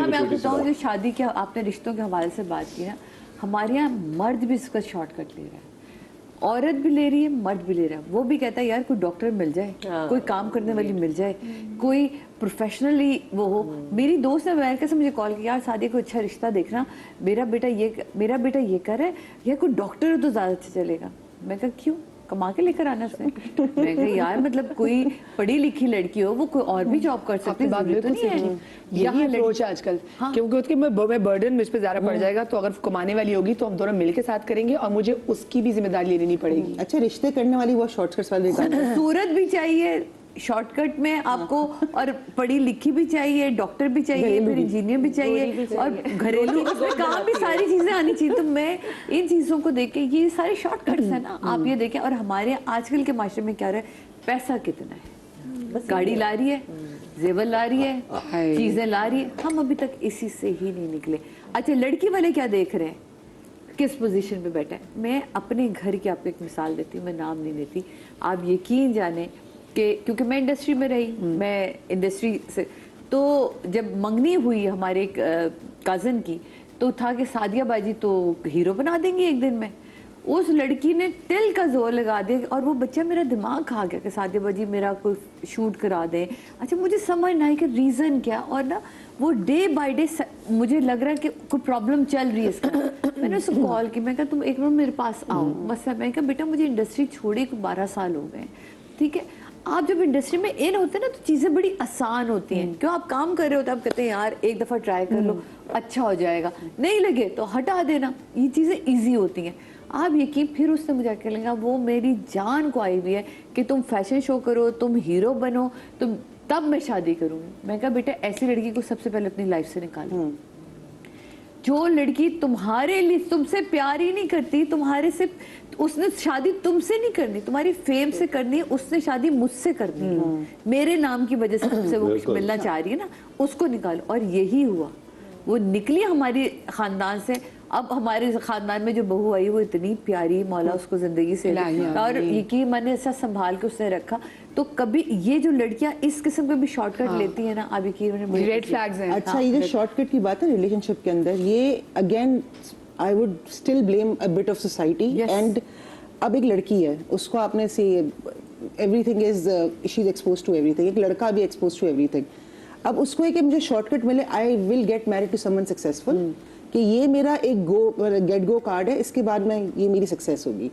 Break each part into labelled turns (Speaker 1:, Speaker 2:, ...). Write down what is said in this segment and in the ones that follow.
Speaker 1: میں آپ کو بتاؤں جو شادی کے آپ نے رشتوں کے حوالے سے بات کی نا, ہمارے یہاں مرد بھی اس کا شارٹ کٹ لے رہا ہے, عورت بھی لے رہی ہے, مرد بھی لے رہا ہے. وہ بھی کہتا ہے یار کوئی ڈاکٹر مل جائے, کوئی کام کرنے والی مل جائے, کوئی پروفیشنلی وہ ہو. میری دوست نے امریکہ سے مجھے کال کیا, یار سادیہ کو اچھا رشتہ دیکھنا, میرا بیٹا یہ کر رہا ہے, یا کوئی ڈاکٹر ہو تو زیادہ اچھا چلے گا. میں کہا کیوں, کما کے لے کر آنا اس نے. میں کہا یار مطلب کوئی پڑھی لکھی لڑکی ہو, وہ کوئی اور بھی جاب کر سکتی ہے, ضروری تو نہیں ہے.
Speaker 2: یہی اپروچ ہے آج کل, کیونکہ اس کے میں برڈن مجھ پہ زیادہ پڑ جائے گا, تو اگر کمانے والی ہوگی تو ہم دونوں مل کے ساتھ کریں گے اور مجھے اس کی بھی ذمہ داری لینی پڑے گی.
Speaker 3: اچھا رشتے کرنے والی وہ شارٹ کٹس والے
Speaker 1: صورت بھی چاہیے شارٹ کٹ میں آپ کو, اور پڑھی لکھی بھی چاہیے, ڈاکٹر بھی چاہیے, پھر انجینئر بھی چاہیے, اور گھریلو اس میں کام بھی ساری چیزیں آنی چاہیے. تو میں ان چیزوں کو دیکھ کے, یہ سارے شارٹ کٹس ہیں نا, آپ یہ دیکھیں. اور ہمارے آج کل کے معاشرے میں کیا ہو رہا ہے, پیسہ کتنا ہے, گاڑی لا رہی ہے, زیور لا رہی ہے, چیزیں لا رہی ہے, ہم ابھی تک اسی سے ہی نہیں نکلے. اچھا لڑکی والے کیا دیکھ رہے ہیں, کس پوزیشن پہ بیٹھا ہے. میں اپنے گھر کی آپ کو ایک مثال دیتی ہوں, میں نام نہیں دیتی, آپ یقین جانیں کہ کیونکہ میں انڈسٹری میں رہی, میں انڈسٹری سے, تو جب منگنی ہوئی ہمارے ایک کزن کی, تو تھا کہ سادیہ باجی تو ہیرو بنا دیں گی ایک دن میں. اس لڑکی نے دل کا زور لگا دیا, اور وہ بچہ میرا دماغ کھا گیا کہ سادیہ باجی میرا کوئی شوٹ کرا دیں. اچھا مجھے سمجھ نہ آئی کہ ریزن کیا, اور نا وہ ڈے بائی ڈے مجھے لگ رہا ہے کہ کوئی پرابلم چل رہی ہے اس کا. میں نے اس کو کال کی, میں کہا تم ایک منٹ میرے پاس آؤ. مسئلہ میں کہا بیٹا مجھے انڈسٹری چھوڑے کو 12 سال ہو گئے, ٹھیک ہے. آپ جب انڈسٹری میں ان ہوتے ہیں نا تو چیزیں بڑی آسان ہوتی ہیں, کیوں آپ کام کر رہے ہوتے ہیں, آپ کہتے ہیں یار ایک دفعہ ٹرائی کر لو, اچھا ہو جائے گا, نہیں لگے تو ہٹا دینا, یہ چیزیں ایزی ہوتی ہیں. آپ یقین, پھر اس نے مجھے کہنے لگا وہ میری جان کو آئی ہوئی ہے کہ تم فیشن شو کرو, تم ہیرو بنو, تم تب میں شادی کروں گی. میں کہا بیٹا ایسی لڑکی کو سب سے پہلے اپنی لائف سے نکالو. جو لڑکی تمہارے لیے تم سے پیار ہی نہیں کرتی, تمہارے سے, اس نے شادی تم سے نہیں کرنی, تمہاری فیم سے کرنی ہے, اس نے شادی مجھ سے کرنی ہے, میرے نام کی وجہ سے تم سے وہ ملنا چاہ رہی ہے نا, اس کو نکالو. اور یہی ہوا, وہ نکلی ہماری خاندان سے. اب ہمارے خاندان میں جو بہو آئی وہ اتنی پیاری, مولا اس کو زندگی سے, اور یقین میں نے ایسا سنبھال کے اس نے رکھا. تو کبھی یہ جو لڑکیاں اس قسم کے بھی شارٹ کٹ لیتی ہیں نا, اب یقین
Speaker 2: ریڈ فلیگز ہیں.
Speaker 3: اچھا یہ جو شارٹ کٹ کی بات ہے ریلیشن شپ کے اندر, یہ again I would still blame a bit of society. And اب ایک لڑکی ہے, اس کو آپ نے everything is she's exposed to everything. ایک لڑکا بھی exposed to everything. اب اس کو ہے کہ مجھے شارٹ کٹ ملے, I will get married to someone successful, کہ یہ میرا ایک گیٹ گو کارڈ ہے, اس کے بعد میں یہ میری سکسیس ہوگی.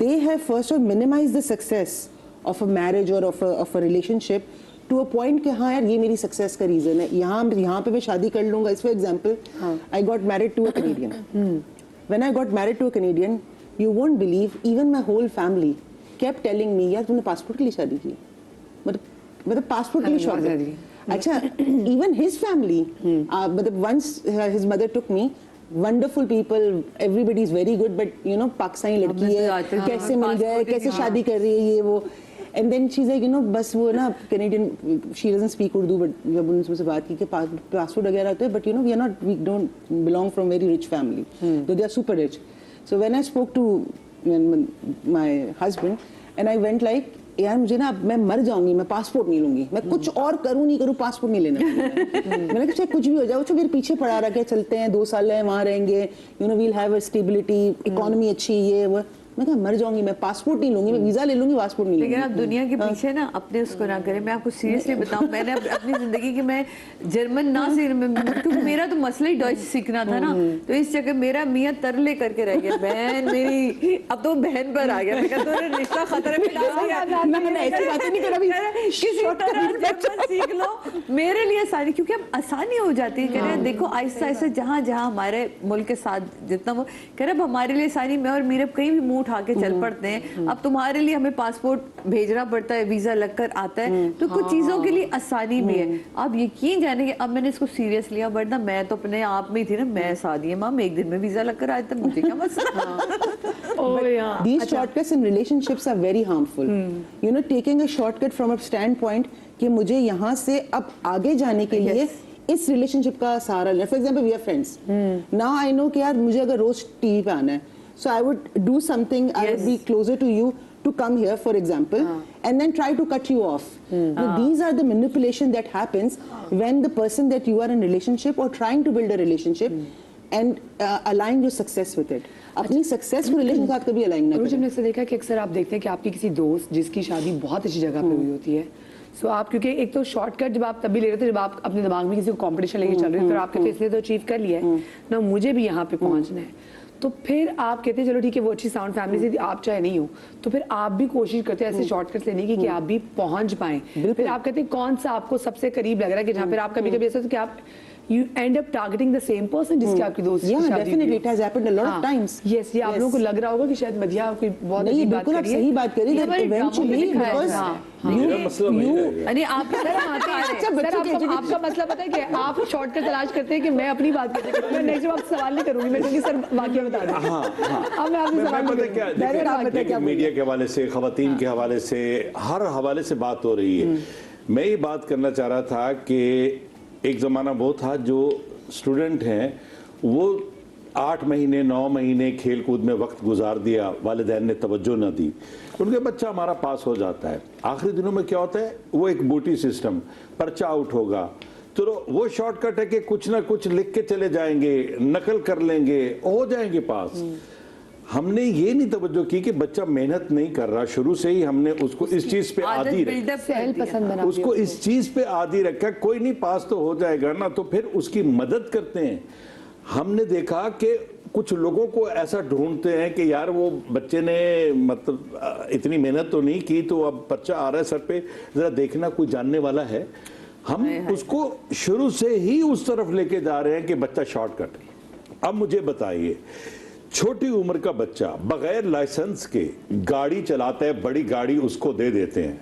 Speaker 3: They have first of minimized the success of a marriage or of a relationship to a point کہ ہاں یار یہ میری سکسیس کا ریزن ہے, یہاں پہ میں شادی کر لوں گا. اس for example I got married to a Canadian. When I got married to a Canadian, you won't believe, even my whole family kept telling me, یار تم نے پاسپورٹ کے لیے شادی کی, مطلب پاسپورٹ کے لیے شادی. اچھا even his family, مطلب once his mother took me, wonderful people, everybody is very good, but you know Pakistani لڑکی ہے, کیسے مل گئے, کیسے شادی کر رہی ہے, یہ وہ. And then she's like, you know, بس وہ نا Canadian, she doesn't speak Urdu, but جب ان سے بات کی کہ پاسپورٹ وغیرہ ہوتے ہیں, but you know, we don't belong from very rich family, though they are super rich. So when I spoke to my husband, and I went like, یار مجھے نا میں مر جاؤں گی, میں پاسپورٹ نہیں لوں گی, میں کچھ اور کروں نہیں کروں, پاسپورٹ نہیں لینا. میں نے کہا چاہے کچھ بھی ہو جائے, وہ میرے پیچھے پڑا رہا کہ چلتے ہیں 2 سال ہیں وہاں رہیں گے, you know, we'll have a stability, economy اچھی, یہ وہ. میں کہا مر جاؤں گی, میں پاسپورٹ نہیں لوں گی, میں ویزا لے لوں گی, پاسپورٹ نہیں لوں گی.
Speaker 1: لیکن آپ دنیا کے پیچھے نا اپنے اس کو نہ کریں. میں آپ کو سیریسلی بتاؤں, میں نے اپنی زندگی کی, میں جرمن نہ کیونکہ میرا تو مسئلہ ہی ڈچ سیکھنا تھا نا, تو اس جگہ میرا میاں ترلے کر کے رہ گیا, بہن میری, اب تو بہن پر آ گیا. میں کہا تو نے رشتہ خطرے میں ڈال دیا, ایسی باتیں نہیں کرا, کسی طرح جرمن سیکھ لو, میرے لیے آسانی, کیونکہ اب آسانی ہو جاتی ہے. کہہ رہے ہیں دیکھو آہستہ آہستہ جہاں جہاں ہمارے ملک کے ساتھ جتنا وہ کہہ رہے اب ہمارے لیے آسانی, میں اور میرے کہیں بھی منہ اٹھا کے چل پڑتے. اب تمہارے لیے ہمیں پاسپورٹ بھیجنا پڑتا ہے, ویزا لگ کر آتا ہے, تو کچھ چیزوں کے لیے آسانی بھی ہے. آپ یقین جانے کہ اب میں نے اس کو سیریس لیا, ورنہ میں تو اپنے آپ میں ہی تھی نا, میں سادیہ مام ایک دن میں ویزا لگ کر آیا تھا, مجھے کیا مسئلہ.
Speaker 3: These shortcuts in relationships are very harmful. You know, taking a shortcut from a standpoint کہ مجھے یہاں سے اب آگے جانے کے لیے اس ریلیشن شپ کا سہارا لینا. For example we are friends, now I know کہ یار مجھے اگر روز ٹی وی پہ آنا ہے, so I would do something, I would be closer to you to come here, for example, and then try to cut you off. Now, these are the manipulation that happens when the person that you are in relationship or trying to build a relationship and align your success with it. अपनी success को relation के साथ कभी align ना
Speaker 2: और
Speaker 3: करें.
Speaker 2: हमने ऐसा देखा कि अक्सर आप देखते हैं कि आपकी किसी दोस्त जिसकी शादी बहुत अच्छी जगह पे हुई होती है, सो आप क्योंकि एक तो शॉर्टकट जब आप तब भी ले रहे थे जब आप अपने दिमाग में किसी को कंपटीशन लेके चल रहे थे, फिर आपके तो इसलिए तो अचीव कर लिया है ना, मुझे भी यहाँ पे पहुंचना है, तो फिर आप कहते हैं चलो ठीक है वो अच्छी साउंड फैमिली से थी, आप चाहे नहीं हो, तो फिर आप भी कोशिश करते हैं ऐसे शॉर्टकट्स लेने की कि आप भी पहुंच पाएं. फिर आप कहते हैं कौन सा आपको सबसे करीब लग रहा है कि जहाँ फिर आप कभी कभी ऐसा होता है कि आप you end up targeting the same person जिसकी आपकी दोस्त की शादी हुई.
Speaker 3: Definitely, it has happened a lot of times.
Speaker 2: Yes, ये आप लोगों को लग रहा होगा कि शायद मध्या कोई बहुत
Speaker 3: नहीं,
Speaker 2: अच्छी बात
Speaker 3: बिल्कुल आप
Speaker 2: कर रही है.
Speaker 3: सही बात करी that eventually because
Speaker 4: मेरा मसला वही रहेगा.
Speaker 1: अरे आप
Speaker 3: अच्छा बच्चों के
Speaker 2: आपका मसला पता है कि आप शॉर्टकट तलाश करते हैं कि मैं अपनी बात करती हूँ. मैं नेक्स्ट बार सवाल नहीं करूंगी, मैं क्योंकि सर वाकया बता रहा हूँ. अब मैं आपसे सवाल नहीं करूँगी.
Speaker 4: देखिए मीडिया के हवाले से, खवातीन के हवाले से, हर हवाले से बात हो रही है. मैं ये बात करना चाह रहा था कि एक ज़माना वो था जो स्टूडेंट हैं वो 8 महीने 9 महीने खेल कूद में वक्त गुजार दिया, वालिदैन ने तवज्जो न दी, उनके बच्चा हमारा पास हो जाता है. आखिरी दिनों में क्या होता है, वो एक बूटी सिस्टम, पर्चा आउट होगा, तो वो शॉर्टकट है कि कुछ ना कुछ लिख के चले जाएंगे, नकल कर लेंगे, हो जाएंगे पास. हमने ये नहीं तवज्जो की कि बच्चा मेहनत नहीं कर रहा, शुरू से ही हमने उसको इस चीज पे आदी रखा, उसको इस चीज पे आदी रखा, कोई नहीं पास तो हो जाएगा ना, तो फिर उसकी मदद करते हैं. हमने देखा कि कुछ लोगों को ऐसा ढूंढते हैं कि यार वो बच्चे ने मतलब इतनी मेहनत तो नहीं की, तो अब पर्चा आ रहा है सर पे, जरा देखना कोई जानने वाला है. हम उसको शुरू से ही उस तरफ लेके जा रहे हैं कि बच्चा शॉर्टकट. अब मुझे बताइए, छोटी उम्र का बच्चा बगैर लाइसेंस के गाड़ी चलाता है, बड़ी गाड़ी उसको दे देते हैं,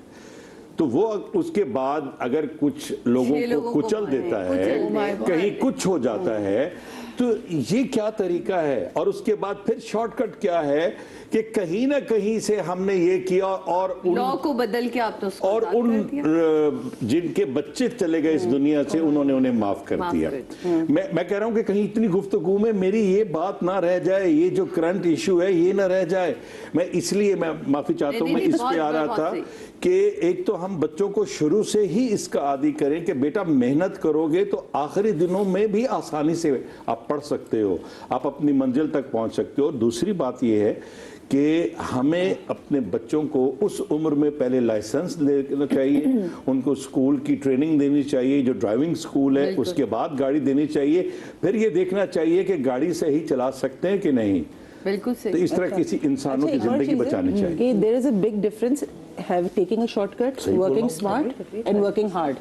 Speaker 4: तो वो उसके बाद अगर कुछ लोगों को कुचल देता है, कहीं कुछ हो जाता है, तो ये क्या तरीका है. और उसके बाद फिर शॉर्टकट क्या है कि कहीं ना कहीं से हमने ये किया और
Speaker 1: लॉ को बदल के आप तो
Speaker 4: और उन जिनके बच्चे चले गए इस दुनिया से उन्होंने उन्हें माफ कर दिया. मैं कह रहा हूं कि कहीं इतनी गुफ्तगू में मेरी ये बात ना रह जाए, ये जो करंट इशू है ये ना रह जाए. मैं इसलिए मैं माफी चाहता हूं, मैं इस पे आ रहा था कि एक तो हम बच्चों को शुरू से ही इसका आदी करें कि बेटा मेहनत करोगे तो आखिरी दिनों में भी आसानी से आप पढ़ सकते हो, आप अपनी मंजिल तक पहुंच सकते हो. दूसरी बात यह है कि हमें अपने बच्चों को उस उम्र में पहले लाइसेंस देना चाहिए, उनको स्कूल की ट्रेनिंग देनी चाहिए, जो ड्राइविंग स्कूल है, उसके बाद गाड़ी देनी चाहिए. फिर ये देखना चाहिए कि गाड़ी सही चला सकते हैं कि नहीं.
Speaker 1: बिल्कुल सही.
Speaker 4: तो इस तरह किसी इंसानों की जिंदगी बचानी चाहिए.
Speaker 3: There is a big difference taking a shortcut, working smart and working hard.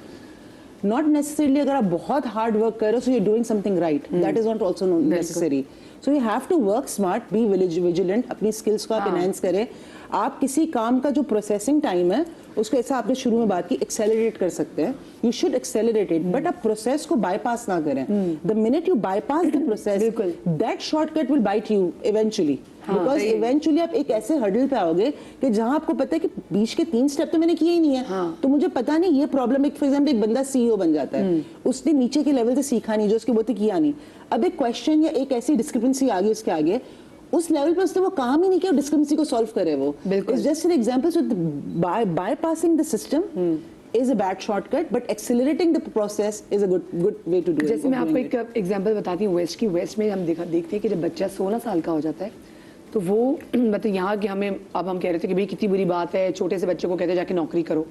Speaker 3: Not necessarily अगर आप बहुत hard work कर रहे हो, so you're doing something right. That is not also necessary. So you have to work smart, be vigilant, अपनी skills को आप enhance करें. आप किसी काम का जो प्रोसेसिंग टाइम है उसको ऐसा आपने शुरू में बात की एक्सेलरेट कर सकते हैं. You should accelerate it, but आप प्रोसेस को बाईपास ना करें. The minute you bypass the process, that shortcut will bite you eventually, because eventually आप एक ऐसे हर्डल पे आओगे कि जहां आपको पता है कि बीच के 3 स्टेप तो मैंने किए ही नहीं है, तो मुझे पता नहीं ये प्रॉब्लम. एक फॉर एग्जाम्पल एक बंदा सीईओ बन जाता है, उसने नीचे के लेवल से सीखा नहीं, जो उसके बोलते किया नहीं. अब एक क्वेश्चन या एक ऐसी डिस्क्रिपेंसी आ गई उसके आगे, उस लेवल पे उसने वो काम ही नहीं किया, डिस्क्रिपेंसी को सॉल्व करे. वो it's just an example. So bypassing the system is a bad shortcut, but accelerating the process is a good way to do it.
Speaker 2: जैसे मैं आपको एक एग्जांपल बताती हूँ वेस्ट की. वेस्ट में हम देखते हैं कि जब बच्चा 16 साल का हो जाता है तो वो मतलब यहाँ के हमें अब हम कह रहे थे कि भाई कितनी बुरी बात है, छोटे से बच्चे को कहते हैं जाके नौकरी करो,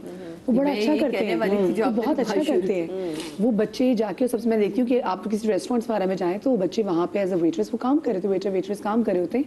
Speaker 2: वो बड़ा अच्छा करते हैं, वो बहुत अच्छा करते हैं वो बच्चे जाके. सबसे मैं देखती हूँ कि आप किसी रेस्टोरेंट्स वगैरह में जाएं तो बच्चे वहाँ पे एज अ वेटरेस वो काम कर रहे थे, वेटरेस काम कर रहे होते हैं,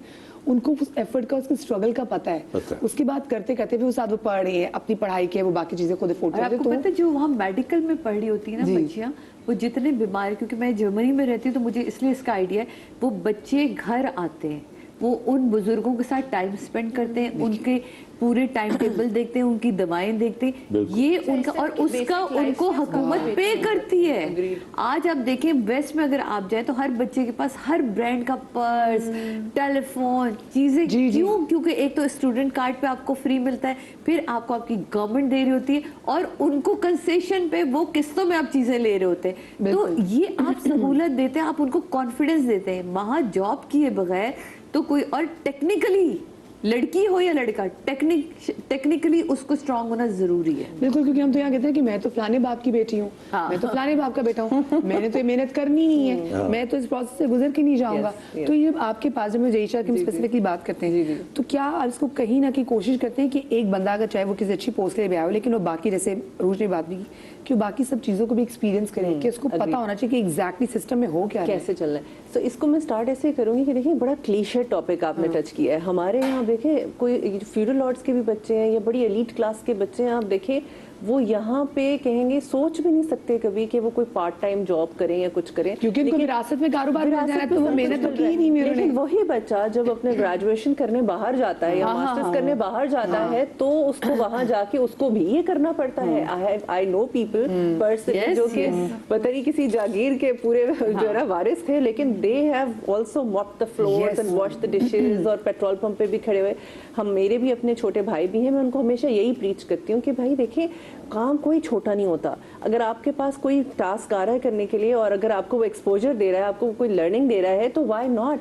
Speaker 2: उनको उस एफर्ट का, उसके स्ट्रगल का पता है. उसके बाद करते करते भी वो साथ वो पढ़ रही है, अपनी पढ़ाई के वो बाकी चीजें खुद अफोर्ड करते हैं.
Speaker 1: आपको पता है जो वहाँ मेडिकल में पढ़ रही होती है ना बच्चियाँ, वो जितने बीमार, क्योंकि मैं जर्मनी में रहती हूँ तो मुझे इसलिए इसका आइडिया है, वो बच्चे घर आते हैं, वो उन बुजुर्गों के साथ टाइम स्पेंड करते हैं, उनके पूरे टाइम टेबल देखते हैं, उनकी दवाएं देखते हैं, ये उनका और उसका उनको हुकूमत पे करती है. आज आप देखें वेस्ट में अगर आप जाए तो हर बच्चे के पास हर ब्रांड का पर्स, टेलीफोन, चीजें. क्यों? क्योंकि एक तो स्टूडेंट कार्ड पे आपको फ्री मिलता है, फिर आपको आपकी गवर्नमेंट दे रही होती है, और उनको कंसेशन पे वो किस्तों में आप चीजें ले रहे होते हैं. तो ये आप सहूलत देते हैं, आप उनको कॉन्फिडेंस देते हैं. वहां जॉब किए बगैर तो कोई और टेक्निकली लड़की हो या लड़का, टेक्निकली उसको स्ट्रांग होना जरूरी है।
Speaker 2: बिल्कुल, क्योंकि हम तो यहाँ कहते हैं कि मैं तो फलाने बाप की बेटी हूँ, मैं तो फलाने बाप का बेटा हूँ, मैंने तो ये मेहनत करनी नहीं है, मैं तो इस प्रोसेस से गुजर के नहीं जाऊंगा। तो ये आपके पास जब जय शाह की हम स्पेसिफिकली बात करते हैं, तो क्या आप इसको कहीं ना कहीं कोशिश करते हैं कि एक बंदा अगर चाहे वो किसी अच्छी पोस्ट के लिए आया हो, लेकिन वो बाकी, जैसे रूज ने बात भी की कि वो बाकी सब चीज़ों को भी एक्सपीरियंस करें, कि उसको पता होना चाहिए कि एग्जैक्टली सिस्टम में हो क्या
Speaker 5: कैसे चलना है। तो इसको मैं स्टार्ट ऐसे ही करूंगी कि देखिए बड़ा क्लीशे टॉपिक आपने टच किया है। हमारे यहाँ देखें कोई फ्यूडल लॉर्ड्स के भी बच्चे हैं या बड़ी एलीट क्लास के बच्चे हैं, आप देखें वो यहाँ पे कहेंगे, सोच भी नहीं सकते कभी कि वो कोई पार्ट टाइम जॉब करें या कुछ करें,
Speaker 2: क्योंकि उनको विरासत में कारोबार मिल जा रहा है, तो वो मेहनत तो की ही नहीं मेरे
Speaker 5: लेकिन वही बच्चा जब अपने ग्रेजुएशन करने बाहर जाता है या मास्टर्स करने बाहर जाता है, तो उसको वहां जाके उसको भी ये करना पड़ता है। आई नो पीपल पर्सनली जो कि पता नहीं किसी जागीर के पूरे जो है ना वारिस थे, लेकिन they have also mopped the floors and washed the dishes, और पेट्रोल पंप पे भी खड़े हुए। हम, मेरे भी अपने छोटे भाई भी हैं, मैं उनको हमेशा यही प्रीच करती हूँ कि भाई देखिए काम कोई छोटा नहीं होता। अगर आपके पास कोई टास्क आ रहा है करने के लिए और अगर आपको वो एक्सपोजर दे रहा है, आपको कोई लर्निंग दे रहा है, तो व्हाई नॉट।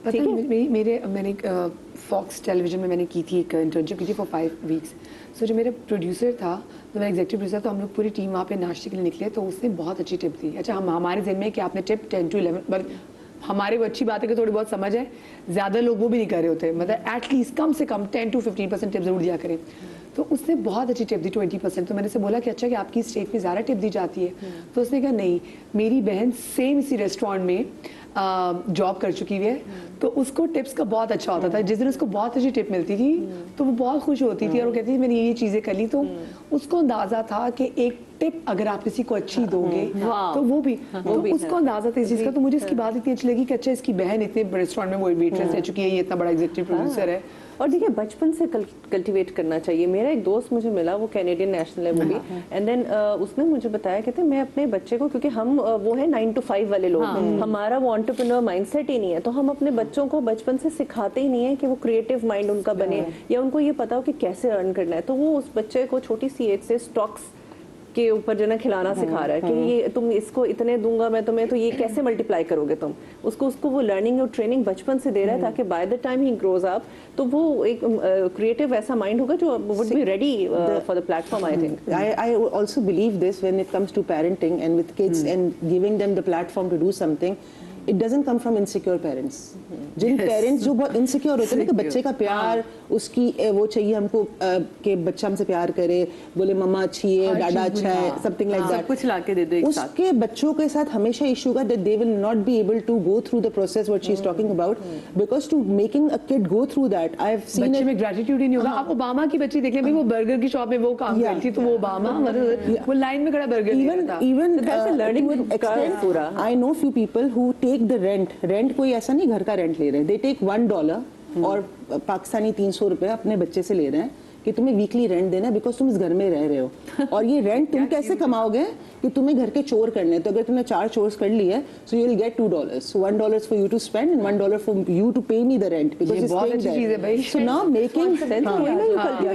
Speaker 2: पता है मैंने फॉक्स टेलीविजन में मैंने की थी एक इंटर्नशिप की थी फॉर 5 वीक्स। सो जो मेरा प्रोड्यूसर था, तो मेरा एग्जीक्यूटिव प्रोड्यूसर, तो हम लोग पूरी टीम वहाँ पे नाश्ते के लिए निकले, तो उसने बहुत अच्छी टिप दी। अच्छा, हमारे ज़हन में कि आपने टिप 10 to 11, बट हमारे वो अच्छी बात है कि थोड़ी बहुत समझ है, ज़्यादा लोग वो भी नहीं कर रहे होते, मतलब एटलीस्ट कम से कम 10 to 15% टिप ज़रूर दिया करें। तो उसने बहुत अच्छी टिप दी 20%। तो मैंने से बोला कि अच्छा कि आपकी स्टेट में ज़्यादा टिप दी जाती है, तो उसने कहा नहीं, मेरी बहन सेम इसी रेस्टोरेंट में जॉब कर चुकी है, तो उसको टिप्स का बहुत अच्छा होता था। जिस दिन उसको बहुत अच्छी टिप मिलती थी तो वो बहुत खुश होती थी और वो कहती थी मैंने ये चीज़ें कर ली। तो उसको अंदाज़ा था कि एक टिप अगर आप किसी को अच्छी दोगे तो वो भी उसको अंदाज़ा था इस चीज़ का। तो मुझे इसकी बात इतनी अच्छी लगी कि अच्छा इसकी बहन इतने रेस्टोरेंट में वो वेट्रेस रह चुकी है, ये इतना बड़ा एग्जीक्यूटिव प्रोड्यूसर है।
Speaker 5: और देखिए बचपन से कल्टीवेट करना चाहिए। मेरा एक दोस्त मुझे मिला, वो कैनेडियन नेशनल है वो भी, एंड देन उसने मुझे बताया, कहते मैं अपने बच्चे को, क्योंकि हम वो है 9 to 5 वाले लोग, हमारा वो एंटरप्रेन्योर माइंडसेट ही नहीं है, तो हम अपने बच्चों को बचपन से सिखाते ही नहीं है कि वो क्रिएटिव माइंड उनका बने या उनको ये पता हो कि कैसे अर्न करना है। तो वो उस बच्चे को छोटी सी एज से स्टॉक्स के ऊपर जो ना खिलाना सिखा रहा है कि ये तुम इसको इतने दूंगा मैं तुम्हें, तो ये कैसे मल्टीप्लाई करोगे तुम। उसको वो लर्निंग और ट्रेनिंग बचपन से दे रहा है, ताकि by the time he grows up तो वो एक क्रिएटिव ऐसा माइंड होगा जो would be ready for the platform. I think
Speaker 3: I also believe this when it comes to parenting and with kids and giving them the platform to do something. It doesn't come from insecure parents. जिन parents जो बहुत insecure होते हैं ना कि बच्चे का प्यार, उसकी वो चाहिए हमको कि बच्चा हमसे प्यार करे, बोले मम्मा अच्छी है, डाडा अच्छा है, something like that.
Speaker 1: सब कुछ लाके दे दो एक साथ।
Speaker 3: उसके बच्चों के साथ हमेशा इशू का that they will not be able to go through the process what she is talking about, because to making a kid go through that, I have seen
Speaker 2: बच्चे
Speaker 3: it.
Speaker 2: में ग्रेटिट्यूड ही नहीं होगा। आप ओबामा की बच्ची देख लें, भाई वो बर्गर की शॉप में वो काम करती थी, तो वो ओबामा मतलब वो लाइन में खड़ा बर्गर ले रहा था।
Speaker 3: Even
Speaker 5: that's a learning
Speaker 3: to an
Speaker 5: curve
Speaker 3: extent,
Speaker 5: पूरा।
Speaker 3: I know few people who take the rent कोई ऐसा नहीं घर का रेंट ले रहे हैं, they take $1 और पाकिस्तानी 300 रुपए अपने बच्चे से ले रहे हैं कि तुम्हें वीकली रेंट देना है, बिकॉज तुम इस घर में रह रहे हो। और ये रेंट तुम कैसे कमाओगे कि तुम्हें घर के चोर करने हैं, तो अगर तुमने 4 चोर्स कर लिए, so you will get $2, so $1 for you to spend and $1 for you to pay me the rent, because
Speaker 2: ये
Speaker 3: you're
Speaker 2: बहुत
Speaker 3: staying
Speaker 2: अच्छी
Speaker 3: there.
Speaker 2: चीज़ है भाई।
Speaker 3: So now making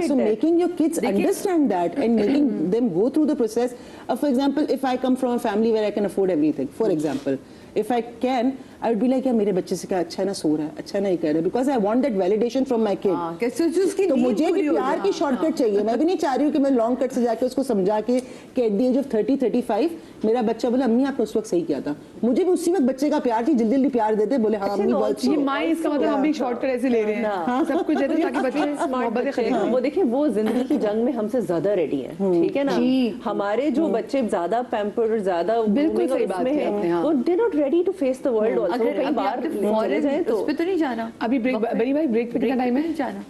Speaker 3: so making your kids understand that and making them go through the process. For example, if I come from a family where I can afford everything, for example, if I can, I would be like, यार मेरे बच्चे से क्या अच्छा ना सो रहा है, अच्छा नहीं कर रहा है, because I want that validation from my kid. तो मुझे भी प्यार की शॉर्टकट चाहिए। मैं भी नहीं चाह रही हूँ कि मैं लॉन्ग कट से जाके उसको समझा के कि एट द एज ऑफ 30-35 मेरा बच्चा बोले अम्मी आपने उस वक्त सही किया था, मुझे भी उसी वक्त बच्चे का प्यार चाहिए, जल्दी जल्दी प्यार देते, बोले हाँ अम्मी बहुत
Speaker 2: ये माई, इसका मतलब हम भी शॉर्टकट ऐसे ले रहे हैं, सब कुछ देते ताकि बच्चे मोहब्बत करें।
Speaker 5: वो देखिए वो जिंदगी की जंग में हमसे ज्यादा रेडी हैं, ठीक है ना। हमारे जो बच्चे ज्यादा पैम्पर्ड, ज्यादा
Speaker 2: बिल्कुल सही बात है आपने, हाँ।
Speaker 5: वो they not ready to face the world also.
Speaker 1: अगर
Speaker 5: कई बार
Speaker 1: फॉरेन जाए तो उस पे तो नहीं जाना।
Speaker 2: अभी ब्रेक, बनी भाई ब्रेक पे कितना टाइम है?
Speaker 1: जाना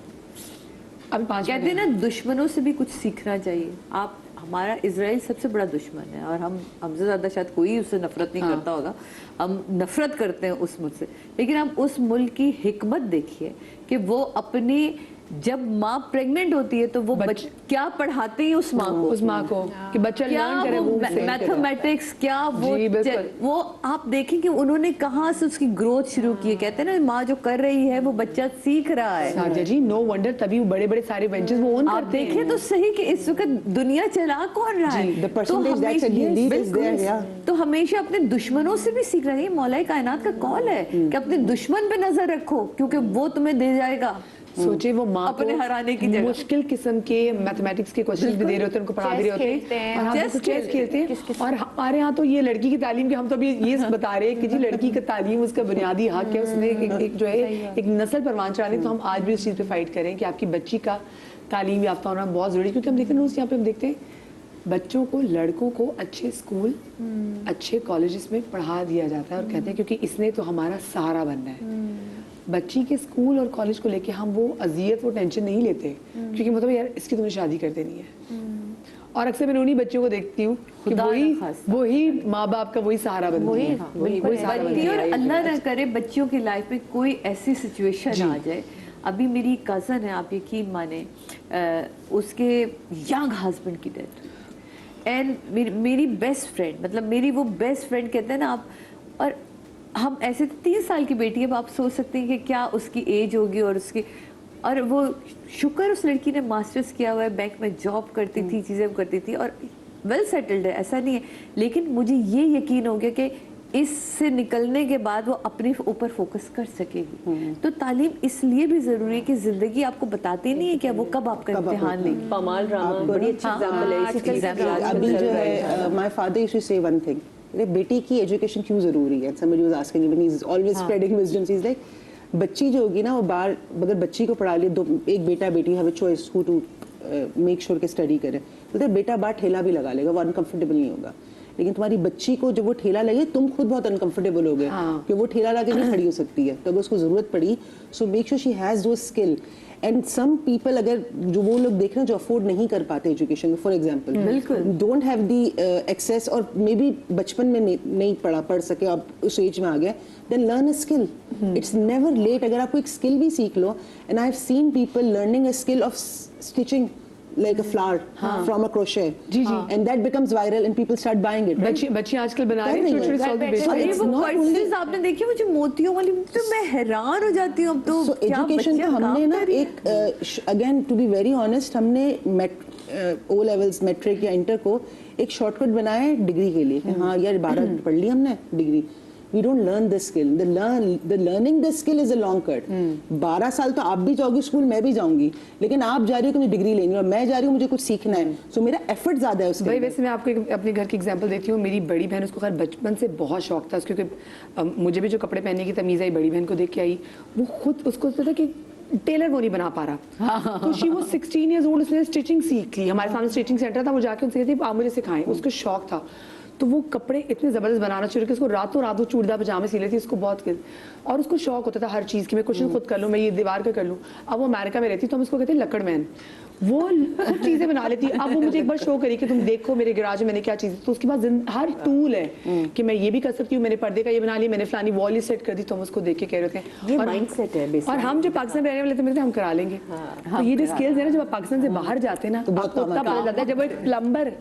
Speaker 2: अभी 5
Speaker 1: कहते हैं ना, दुश्मनों से भी कुछ सीखना चाहिए। आप, हमारा इजराइल सबसे बड़ा दुश्मन है और हमसे ज्यादा शायद कोई उससे नफरत नहीं करता होगा। हम नफरत करते हैं उस मुल्क से, लेकिन आप उस मुल्क की हिकमत देखिए कि वो अपने, जब माँ प्रेग्नेंट होती है तो वो क्या पढ़ाते हैं उस माँ को कि बच्चा लर्न करे, वो मैथमेटिक्स, क्या वो आप देखें कि उन्होंने कहाँ से उसकी ग्रोथ शुरू की है। कहते हैं ना, माँ जो कर रही है वो बच्चा सीख रहा है।
Speaker 2: साजिया जी, नो वंडर तभी बड़े बड़े सारे वेंचर्स वो ओन करते हैं।
Speaker 1: देखें तो सही कि इस वक्त दुनिया चला कौन रहा है, तो हमेशा अपने दुश्मनों से भी सीख रही है। मौला कायनात का कॉल है कि अपने दुश्मन पे नजर रखो, क्योंकि वो तुम्हें दे जाएगा।
Speaker 2: सोचे वो माँ
Speaker 1: अपने हराने की जगह।
Speaker 2: मुश्किल किस्म के मैथमेटिक्स के क्वेश्चन भी दे रहे होते हैं, उनको पढ़ा भी रहे होते हैं, और हम
Speaker 1: Chess
Speaker 2: तो चेस खेलते हैं। और हमारे यहाँ तो ये लड़की की तालीम के हम तो अभी ये बता रहे हैं कि जी लड़की की तालीम उसका बुनियादी हक है, उसने एक जो है एक नस्ल परवान चढ़ानी, तो हम आज भी उस चीज़ पे फाइट करें कि आपकी बच्ची का तालीम याफ्ता होना बहुत ज़रूरी है। क्योंकि हम देखते हैं यहाँ पे हम देखते हैं बच्चों को, लड़कों को अच्छे स्कूल, अच्छे कॉलेजेस में पढ़ा दिया जाता है और कहते हैं क्योंकि इसने तो हमारा सहारा बनना है। बच्ची के स्कूल और कॉलेज को लेके हम वो अजियत, वो टेंशन नहीं लेते क्योंकि मतलब यार इसकी तुम्हें शादी कर देनी है। और अक्सर मैं उन्हीं बच्चों को देखती हूँ कि वही माँ बाप का वही सहारा बनती है, वही सहारा बनती
Speaker 1: बच्ची, और
Speaker 2: है।
Speaker 1: अल्लाह ना करे बच्चियों की लाइफ में कोई ऐसी सिचुएशन आ जाए। अभी मेरी कज़न है, आप यकीन माने, उसके यंग हस्बैंड की डेथ, एंड मेरी बेस्ट फ्रेंड, मतलब मेरी वो बेस्ट फ्रेंड कहते हैं ना आप, और हम ऐसे 3 साल की बेटी है, अब आप सोच सकते हैं कि क्या उसकी एज होगी, और उसकी, और वो शुक्र उस लड़की ने मास्टर्स किया हुआ है, बैंक में जॉब करती थी, चीज़ें करती थी और वेल सेटल्ड है, ऐसा नहीं है। लेकिन मुझे ये यकीन हो गया कि इससे निकलने के बाद वो अपने ऊपर फोकस कर सकेगी। तो तालीम इसलिए भी ज़रूरी है कि ज़िंदगी आपको बताती नहीं है कि वो कब आपका इम्तिहान लेगी।
Speaker 5: पमाल रामा बड़ी अच्छी एग्जांपल है इसी चीज की।
Speaker 3: अभी जो है माय फादर यूज्ड टू से वन थिंग, बेटी की एजुकेशन क्यों जरूरी है? Somebody was asking him, he is always spreading wisdom, he is like बच्ची जो होगी ना वो बाहर, अगर बच्ची को पढ़ा लिया, दो एक बेटा बेटी have a choice who to make sure के स्टडी करे, बोलते बेटा बाहर ठेला भी लगा लेगा, वो अनकंफर्टेबल नहीं होगा। लेकिन तुम्हारी बच्ची को जब वो ठेला लगे, तुम खुद बहुत अनकंफर्टेबल हो गए कि वो ठेला लगा के नहीं खड़ी हो सकती है, तब उसको जरूरत पड़ी। So make sure she has दो स्किल। एंड सम पीपल, अगर जो वो लोग देख रहे हैं जो अफोर्ड नहीं कर पाते एजुकेशन, फॉर एग्जांपल बिल्कुल डोंट हैव दी एक्सेस, और मे बी बचपन में नहीं पढ़ सके, अब उस एज में आ गए, then learn a skill. It's never late. अगर आप एक स्किल भी सीख लो, and I have seen people learning a skill of stitching like a flower from a crochet, and that becomes viral and people start buying it, right?
Speaker 2: बच्ची आजकल बना रही हैं छोटे-छोटे सॉल बेच
Speaker 1: अरे
Speaker 2: रही
Speaker 1: वो पर्सेस आपने देखी, मुझे मोतियों वाली, तो मैं हैरान हो जाती हूँ अब तो।
Speaker 3: So
Speaker 1: क्या
Speaker 3: education
Speaker 1: बच्चियाँ
Speaker 3: को हमने
Speaker 1: काम
Speaker 3: ना
Speaker 1: कर रही हैं?
Speaker 3: एक again to be very honest, हमने ओ लेवल्स, मैट्रिक या इंटर को एक शॉर्टकट बनाया है डिग्री के लिए कि हाँ यार 12 पढ़ ली हमने degree. We don't learn the skill. The learning the skill is a long cut. 12 साल तो आप भी जाओगी स्कूल, मैं भी जाऊंगी, लेकिन आप जा रही हो कि मुझे डिग्री लेनी है, और मैं जा रही हूँ मुझे कुछ सीखना है, सो मेरा एफर्ट ज्यादा है उसके।
Speaker 2: भाई वैसे मैं आपको अपने घर की एग्जांपल देती हूँ। मेरी बड़ी बहन, उसको खैर बचपन से बहुत शौक था, क्योंकि मुझे भी जो कपड़े पहनने की तमीज़ आई बड़ी बहन को देख के आई। वो खुद उसको पता कि टेलर वो नहीं बना पा रहा, तो शी वो 16 ईयर्स ओल्ड, उसने स्टिचिंग सीख ली। हमारे सामने स्टिचिंग सेंटर था, वो जाके उनसे कहती आप मुझे सिखाएं, उसको शौक था। तो वो कपड़े इतने ज़बरदस्त बनाना शुरू किया, उसको रातों रात वो चूड़दार पजामे सी लेती, उसको बहुत, और उसको शौक होता था हर चीज़ की, मैं कुछ खुद कर लूँ, मैं ये दीवार का कर लूँ। अब वो अमेरिका में रहती, तो हम उसको कहते हैं लकड़ मैन। वो खुद चीज़ें बना लेती है। अब वो मुझे एक बार शो करी कि तुम देखो मेरे गैराज में मैंने क्या चीज़, तो उसके बाद हर टूल है कि मैं ये भी कर सकती हूँ, मैंने पर्दे का ये बना लिया, मैंने फलानी वॉल ही सेट कर दी, तो हम उसको देख के कह रहे थे
Speaker 5: ये माइंडसेट है
Speaker 2: और हम जो पाकिस्तान में रहने वाले थे मिलते हम करा लेंगे। तो ये जो स्किल्स है ना, जब आप पाकिस्तान से बाहर जाते हैं ना, तो आपको तब पता चलता है। जब एक प्लम्बर,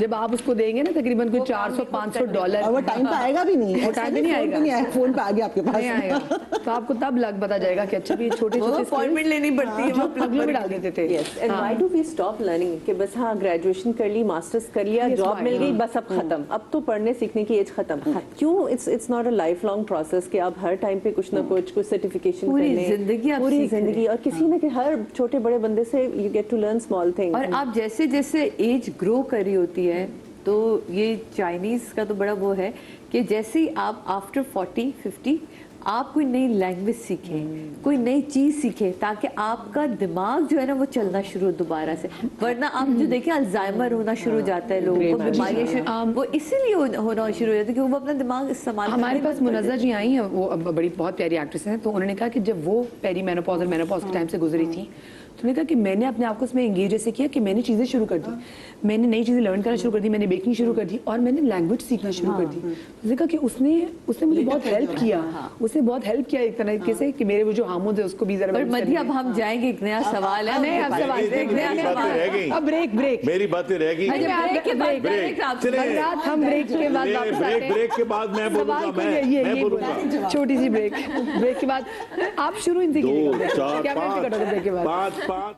Speaker 2: जब आप उसको देंगे ना तकरीबन कोई $400-500,
Speaker 3: और वो टाइम पे आएगा भी नहीं,
Speaker 2: वो टाइम पे नहीं आएगा,
Speaker 3: फोन पे आ गया आपके पास,
Speaker 2: नहीं आएगा, तो आपको तब लग पता जाएगा कि अच्छा भी छोटे-छोटे
Speaker 1: अपॉइंटमेंट लेनी पड़ती है,
Speaker 2: जो पगलों में डाल देते थे।
Speaker 5: Yes, and why do we stop learning कि बस हाँ ग्रेजुएशन कर ली, मास्टर्स कर लिया, जॉब मिल गई, बस अब खत्म, अब तो पढ़ने सीखने की एज खत्म। क्यों? It's not a life long process कि आप हर टाइम पे कुछ ना कुछ सर्टिफिकेशन
Speaker 1: पूरी
Speaker 5: करने,
Speaker 1: जिंदगी आप
Speaker 5: पूरी
Speaker 1: सीख रहे हैं।
Speaker 5: जिंदगी, और किसी ना हर छोटे बड़े बंदे से you get to learn small things.
Speaker 1: और आप जैसे जैसे एज ग्रो कर रही होती है, तो ये चाइनीज का तो बड़ा वो है कि जैसे ही आप आफ्टर 40-50 आप कोई नई लैंग्वेज सीखें, कोई नई चीज़ सीखें, ताकि आपका दिमाग जो है ना वो चलना शुरू हो दोबारा से। वरना आप जो देखें अल्जाइमर होना शुरू हो जाता है, लोगों को बीमारियाँ वो इसीलिए होना शुरू हो जाती है कि वो अपना दिमाग इस्तेमाल।
Speaker 2: हमारे पास मुनज़्ज़ा जी आई हैं, वो बड़ी बहुत प्यारी एक्ट्रेस हैं, तो उन्होंने कहा कि जब वो पेरी मेनोपॉज और मेनोपॉज के टाइम से गुजरी थी, तो उन्होंने कहा कि मैंने अपने आप को इसमें एंगेज ऐसे किया कि मैंने चीज़ें शुरू कर दी, मैंने नई चीज़ें लर्न करना शुरू कर दी, मैंने बेकिंग शुरू कर दी, और मैंने लैंग्वेज सीखना शुरू कर दी। उसने कहा कि उसने मुझे बहुत हेल्प किया, उसने बहुत हेल्प किया एक तरीके से कि मेरे वो जो हामुद है उसको भी जरा।
Speaker 1: मधी अब हम जाएंगे, एक नया सवाल है,
Speaker 2: नहीं अब सवाल अब ब्रेक
Speaker 4: मेरी बातें रह गई।
Speaker 2: हम ब्रेक के बाद वापस आते हैं।
Speaker 4: ब्रेक के बाद मैं बोलूंगा, मैं बोलूंगा
Speaker 2: छोटी सी ब्रेक के बाद आप शुरू इनसे
Speaker 4: 2 4
Speaker 2: क्या
Speaker 4: 5
Speaker 2: ब्रेक के बाद
Speaker 4: 5